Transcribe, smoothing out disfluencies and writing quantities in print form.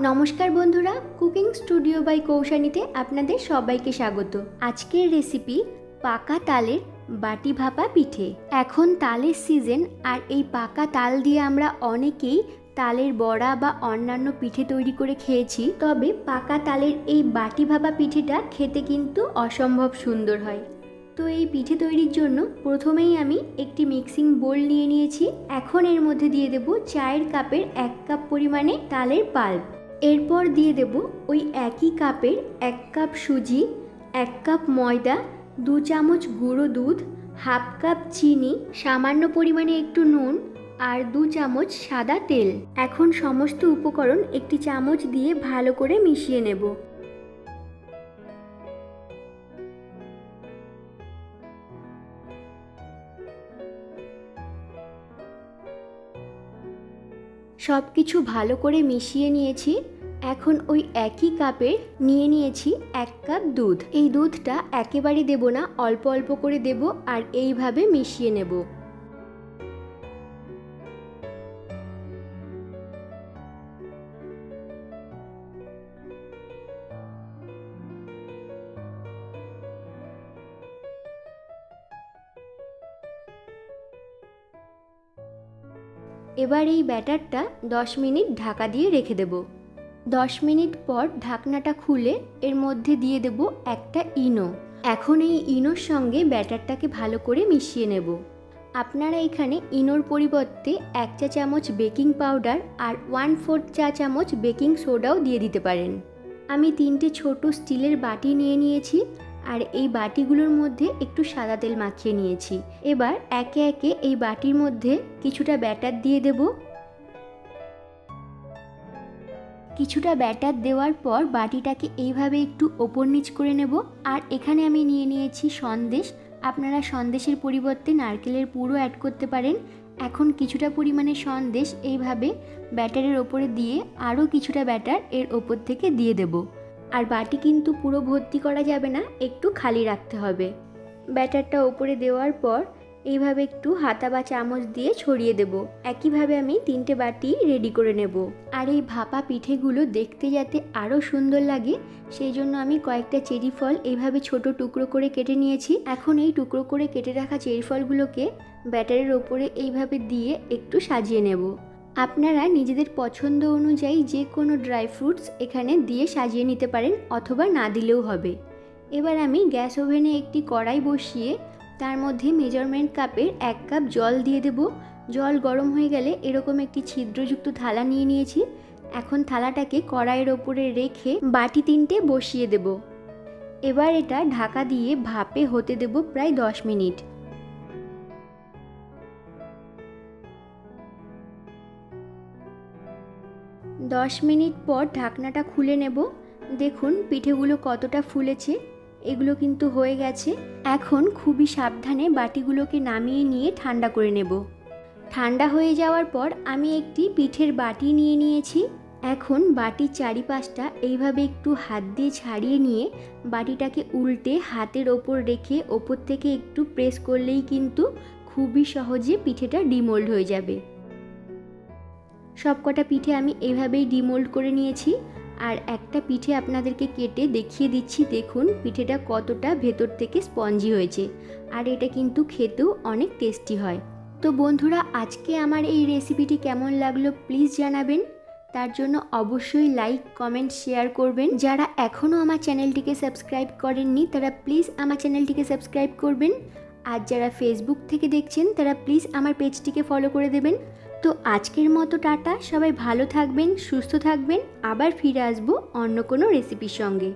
নমস্কার বন্ধুরা, cooking studio by কৌশানীতে আপনাদের সবাইকে স্বাগত। আজকের রেসিপি পাকা তালের বাটি ভাপা পিঠে। এখন তালের সিজন, আর এই পাকা তাল দিয়ে আমরা অনেকেই তালের বড়া বা অন্যান্য পিঠে তৈরি করে খেয়েছি। তবে পাকা তালের এই বাটি ভাপা পিঠেটা খেতে কিন্তু অসম্ভব সুন্দর হয়। তো এই পিঠে তৈরির জন্য প্রথমেই আমি একটি মিক্সিং বোল নিয়ে নিয়েছি। এখন এর মধ্যে দিয়ে দেব চায়ের কাপের 1 কাপ পরিমাণে তালের পাল্প। এরপর দিয়ে দেব ওই একই কাপের 1 কাপ সুজি, 1 কাপ ময়দা, 2 চামচ গুঁড়ো দুধ, হাফ কাপ চিনি, সামান্য পরিমাণে একটু নুন আর 2 চামচ সাদা তেল। এখন সমস্ত উপকরণ একটি চামচ দিয়ে ভালো করে মিশিয়ে নেব। সব কিছু ভালো করে মিশিয়ে নিয়েছি। এখন ওই একই কাপে নিয়ে নিয়েছি 1 কাপ দুধ। এই দুধটা একেবারে দেব না, অল্প অল্প করে দেব আর এইভাবে মিশিয়ে নেব। এবার এই ব্যাটারটা 10 মিনিট ঢাকা দিয়ে রেখে দেব। 10 মিনিট পর ঢাকনাটা খুলে এর মধ্যে দিয়ে দেব একটা ইনো। এখন এই ইনোর সঙ্গে ব্যাটারটাকে ভালো করে মিশিয়ে নেব। আপনারা এখানে ইনোর পরিবর্তে 1 চা চামচ বেকিং পাউডার আর 1/4 চা চামচ বেকিং সোডাও দিয়ে দিতে পারেন। আমি 3টে ছোট স্টিলের বাটি নিয়ে নিয়েছি আর এই বাটিগুলোর মধ্যে একটু সাদা তেল মাখিয়ে নিয়েছি। এবার একে একে এই বাটির মধ্যে কিছুটা ব্যাটার দিয়ে দেব। কিছুটা ব্যাটার দেওয়ার পর বাটিটাকে এইভাবে একটু ওপর নিচ করে নেব। আর এখানে আমি নিয়ে নিয়েছি সন্দেশ। আপনারা সন্দেশের পরিবর্তে নারকেলের পুরও অ্যাড করতে পারেন। এখন কিছুটা পরিমাণে সন্দেশ এইভাবে ব্যাটারের ওপরে দিয়ে আরও কিছুটা ব্যাটার এর ওপর থেকে দিয়ে দেব। আর বাটি কিন্তু পুরো ভর্তি করা যাবে না, একটু খালি রাখতে হবে। ব্যাটারটা ওপরে দেওয়ার পর এইভাবে একটু হাতা বা চামচ দিয়ে ছড়িয়ে দেব। একইভাবে আমি 3টে বাটি রেডি করে নেব। আর এই ভাপা পিঠেগুলো দেখতে যাতে আরও সুন্দর লাগে সেই জন্য আমি কয়েকটা চেরি ফল এইভাবে ছোট টুকরো করে কেটে নিয়েছি। এখন এই টুকরো করে কেটে রাখা চেরি ফলগুলোকে ব্যাটারের ওপরে এইভাবে দিয়ে একটু সাজিয়ে নেব। আপনারা নিজেদের পছন্দ অনুযায়ী যে কোনো ড্রাই ফ্রুটস এখানে দিয়ে সাজিয়ে নিতে পারেন, অথবা না দিলেও হবে। এবার আমি গ্যাস ওভেনে একটি কড়াই বসিয়ে তার মধ্যে মেজারমেন্ট কাপের 1 কাপ জল দিয়ে দেব। জল গরম হয়ে গেলে এরকম একটি ছিদ্রযুক্ত থালা নিয়ে নিয়েছি। এখন থালাটাকে কড়াইয়ের ওপরে রেখে বাটি 3টে বসিয়ে দেব। এবার এটা ঢাকা দিয়ে ভাপে হতে দেব প্রায় 10 মিনিট। দশ মিনিট পর ঢাকনাটা খুলে নেব। দেখুন পিঠেগুলো কতটা ফুলেছে। এগুলো কিন্তু হয়ে গেছে। এখন খুবই সাবধানে বাটিগুলোকে নামিয়ে নিয়ে ঠান্ডা করে নেব। ঠান্ডা হয়ে যাওয়ার পর আমি একটি পিঠের বাটি নিয়ে নিয়েছি। এখন বাটির চারিপাশটা এইভাবে একটু হাত দিয়ে ছাড়িয়ে নিয়ে বাটিটাকে উল্টে হাতের ওপর রেখে ওপর থেকে একটু প্রেস করলেই কিন্তু খুবই সহজে পিঠেটা ডিমোল্ড হয়ে যাবে। সবকটা পিঠে আমি এইভাবেই ডিমোল্ড করে নিয়েছি। আর একটা পিঠে আপনাদেরকে কেটে দেখিয়ে দিচ্ছি। দেখুন পিঠেটা কতটা ভেতর থেকে স্পঞ্জি হয়েছে, আর এটা কিন্তু খেতেও অনেক টেস্টি হয়। তো বন্ধুরা, আজকে আমার এই রেসিপিটি কেমন লাগলো প্লিজ জানাবেন। তার জন্য অবশ্যই লাইক, কমেন্ট, শেয়ার করবেন। যারা এখনও আমার চ্যানেলটিকে সাবস্ক্রাইব করেননি তারা প্লিজ আমার চ্যানেলটিকে সাবস্ক্রাইব করবেন। আর যারা ফেসবুক থেকে দেখছেন তারা প্লিজ আমার পেজটিকে ফলো করে দেবেন। তো আজকের মতো টাটা, সবাই ভালো থাকবেন, সুস্থ থাকবেন। আবার ফিরে আসবো অন্য কোনো রেসিপির সঙ্গে।